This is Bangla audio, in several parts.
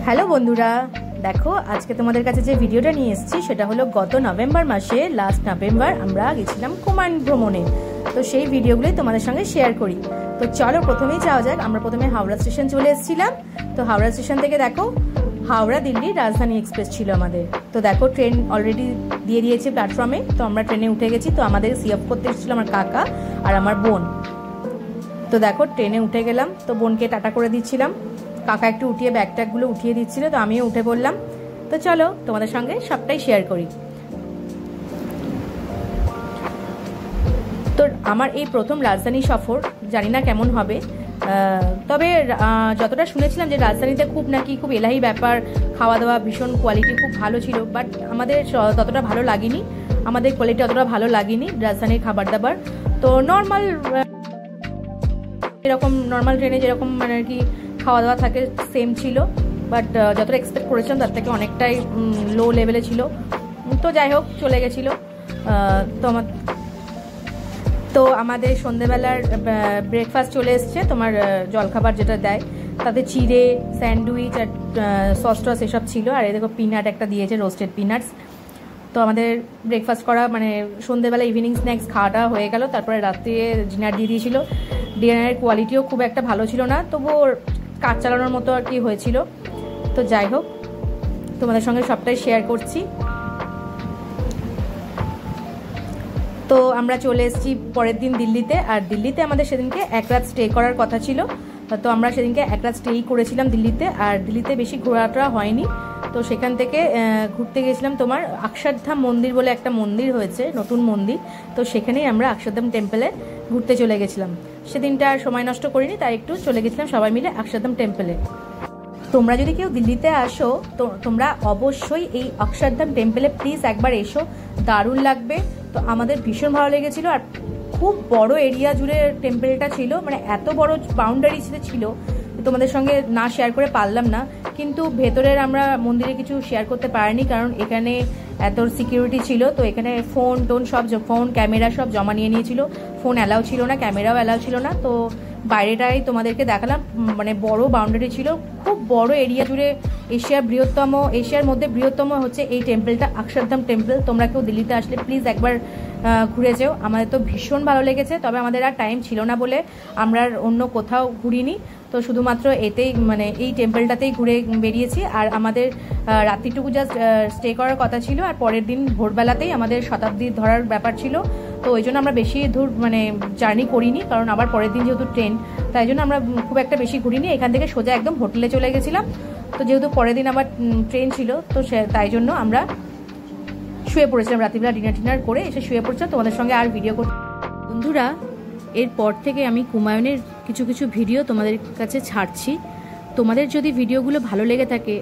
হ্যালো বন্ধুরা, দেখো আজকে তোমাদের কাছে যে ভিডিওটা নিয়ে এসেছি সেটা হলো গত নভেম্বর মাসে, লাস্ট নভেম্বর আমরা গেছিলাম কুমায়ুন ভ্রমণে। তো সেই ভিডিওগুলোই তোমাদের সঙ্গে শেয়ার করি। তো চলো প্রথমেই যাওয়া যাক। আমরা প্রথমে হাওড়া স্টেশন চলে এসেছিলাম। তো হাওড়া স্টেশন থেকে দেখো হাওড়া দিল্লি রাজধানী এক্সপ্রেস ছিল আমাদের। তো দেখো ট্রেন অলরেডি দিয়ে দিয়েছে প্ল্যাটফর্মে। তো আমরা ট্রেনে উঠে গেছি। তো আমাদের সি অফ করতে এসেছিল আমার কাকা আর আমার বোন। তো দেখো ট্রেনে উঠে গেলাম। তো বোনকে টাটা করে দিচ্ছিলাম, কাকা একটু উঠিয়ে ব্যাগ ট্যাগগুলো উঠিয়ে দিচ্ছিল। তো আমিও উঠে পড়লাম। তো চলো তোমাদের সঙ্গে সবটাই শেয়ার করি। তো আমার এই প্রথম রাজধানী সফর, জানি না কেমন হবে, তবে যতটা শুনেছিলাম যে রাজধানীতে খুব এলাহি ব্যাপার, খাওয়া দাওয়া ভীষণ কোয়ালিটি খুব ভালো ছিল। বাট আমাদের ততটা ভালো লাগেনি, আমাদের কোয়ালিটি অতটা ভালো লাগেনি রাজধানীর খাবার দাবার। তো নর্মাল, এরকম নর্মাল ট্রেনে যেরকম মানে আর কি খাওয়া দাওয়া থাকে সেম ছিল। বাট যতটা এক্সপেক্ট করেছিলাম তার থেকে অনেকটাই লো লেভেলে ছিল। তো যাই হোক চলে গেছিলো। তো আমাদের সন্ধ্যেবেলার ব্রেকফাস্ট চলে এসছে, তোমার জলখাবার যেটা দেয় তাতে চিড়ে, স্যান্ডউইচ আর সস টস এসব ছিল। আর এই দেখো পিনাট একটা দিয়েছে, রোস্টেড পিনাটস। তো আমাদের ব্রেকফাস্ট করা মানে সন্ধ্যেবেলা ইভিনিং স্ন্যাক্স খাওয়াটা হয়ে গেল। তারপরে রাত্রে ডিনার দিয়ে দিয়েছিল। ডিনারের কোয়ালিটিও খুব একটা ভালো ছিল না, তবুও কাজ চালানোর মতো আর কি হয়েছিল। তো যাই হোক তোমাদের সঙ্গে সবটাই শেয়ার করছি। তো আমরা চলে এসেছি পরের দিন দিল্লিতে। আর দিল্লিতে আমাদের সেদিনকে এক রাত স্টে করার কথা ছিল। তো আমরা সেদিনকে এক রাত স্টেই করেছিলাম দিল্লিতে। আর দিল্লিতে বেশি ঘোরাটা হয়নি। তো সেখান থেকে ঘুরতে গেছিলাম তোমার অক্ষরধাম মন্দির বলে একটা মন্দির হয়েছে, নতুন মন্দির। তো সেখানেই আমরা অক্ষরধাম টেম্পলে ঘুরতে চলে গেছিলাম। সেদিনটা আর সময় নষ্ট করিনি, তাই একটু চলে গেছিলাম সবাই মিলে অক্ষরধাম টেম্পলে। তোমরা যদি কেউ দিল্লিতে আসো তো তোমরা অবশ্যই এই অক্ষরধাম টেম্পলে প্লিজ একবার এসো, দারুণ লাগবে। তো আমাদের ভীষণ ভালো লেগেছিল। আর খুব বড় এরিয়া জুড়ে টেম্পলটা ছিল, মানে এত বড় বাউন্ডারি ছিল, তোমাদের সঙ্গে না শেয়ার করে পারলাম না। কিন্তু ভেতরের আমরা মন্দিরে কিছু শেয়ার করতে পারিনি, কারণ এখানে এত সিকিউরিটি ছিল। তো এখানে ফোন ক্যামেরা সব জমা নিয়ে নিয়েছিল। ফোন অ্যালাউ ছিল না, ক্যামেরাও অ্যালাউ ছিল না। তো বাইরেটাই তোমাদেরকে দেখালাম, মানে বড় বাউন্ডারি ছিল, খুব বড় এরিয়া জুড়ে। এশিয়ার মধ্যে বৃহত্তম হচ্ছে এই টেম্পলটা, অক্ষরধাম টেম্পল। তোমরা কেউ দিল্লিতে আসলে প্লিজ একবার ঘুরে যেও। আমাদের তো ভীষণ ভালো লেগেছে। তবে আমাদের আর টাইম ছিল না বলে আমরা অন্য কোথাও ঘুরিনি। তো শুধুমাত্র এতেই মানে এই টেম্পলটাতেই ঘুরে বেরিয়েছি। আর আমাদের রাত্রিটুকু জাস্ট স্টে করার কথা ছিল। আর পরের দিন ভোরবেলাতেই আমাদের শতাব্দী ধরার ব্যাপার ছিল। তো ওই জন্য আমরা বেশি দূর মানে জার্নি করিনি, কারণ আবার পরের দিন যেহেতু ট্রেন, তাই জন্য আমরা খুব একটা বেশি ঘুরিনি। এখান থেকে সোজা একদম হোটেলে চলে গেছিলাম। তো যেহেতু পরের দিন আবার ট্রেন ছিল, তো তাই জন্য আমরা শুয়ে পড়েছিলাম। রাত্রিবেলা ডিনার করে এসে শুয়ে পড়েছিলাম। তোমাদের সঙ্গে আর ভিডিও করতে বন্ধুরা, এরপর থেকে আমি কুমায়ুনের কিছু ভিডিও তোমাদের কাছে ছাড়ছি। তোমাদের যদি ভিডিওগুলো ভালো লেগে থাকে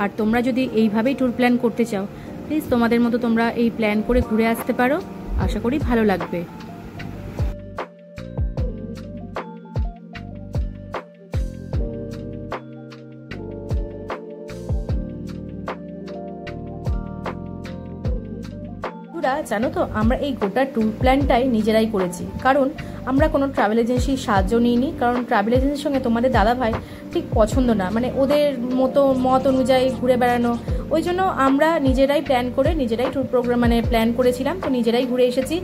আর তোমরা যদি এইভাবেই ট্যুর প্ল্যান করতে চাও, প্লিজ তোমাদের মতো তোমরা এই প্ল্যান করে ঘুরে আসতে পারো। আশা করি ভালো লাগবে। জানো তো আমরা এই গোটা ট্যুর প্ল্যানটাই নিজেরাই করেছি, কারণ আমরা কোনো ট্রাভেল এজেন্সির সাহায্য নিইনি। কারণ ট্রাভেল এজেন্সির সঙ্গে তোমাদের দাদাভাই ঠিক পছন্দ না, মানে ওদের মত অনুযায়ী ঘুরে বেড়ানো। ওই জন্য আমরা নিজেরাই প্ল্যান করে নিজেরাই ট্যুর প্রোগ্রাম মানে প্ল্যান করেছিলাম। তো নিজেরাই ঘুরে এসেছি।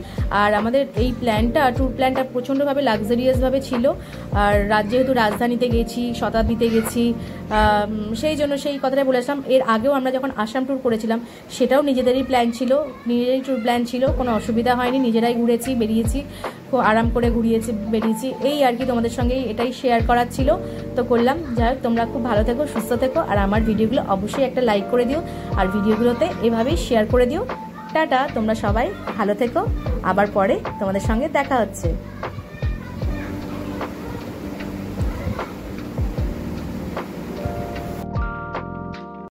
আর আমাদের এই ট্যুর প্ল্যানটা প্রচণ্ডভাবে লাক্সারিয়াসভাবে ছিল। আর যেহেতু রাজধানীতে গেছি, শতাব্দীতে গেছি, সেই জন্য সেই কথাটাই বলেছিলাম। এর আগেও আমরা যখন আসাম ট্যুর করেছিলাম সেটাও নিজেদেরই ট্যুর প্ল্যান ছিল। কোনো অসুবিধা হয়নি, নিজেরাই ঘুরেছি বেরিয়েছি, খুব আরাম করে বেরিয়েছি। এই আর কি তোমাদের সঙ্গে এটাই শেয়ার করার ছিল, তো করলাম। যাই হোক তোমরা খুব ভালো থেকো, সুস্থ থেকো। আর আমার ভিডিওগুলো অবশ্যই একটা লাইক করে দিও, আর ভিডিওগুলোতে এভাবেই শেয়ার করে দিও। টাটা, তোমরা সবাই ভালো থেকো। আবার পরে তোমাদের সঙ্গে দেখা হচ্ছে।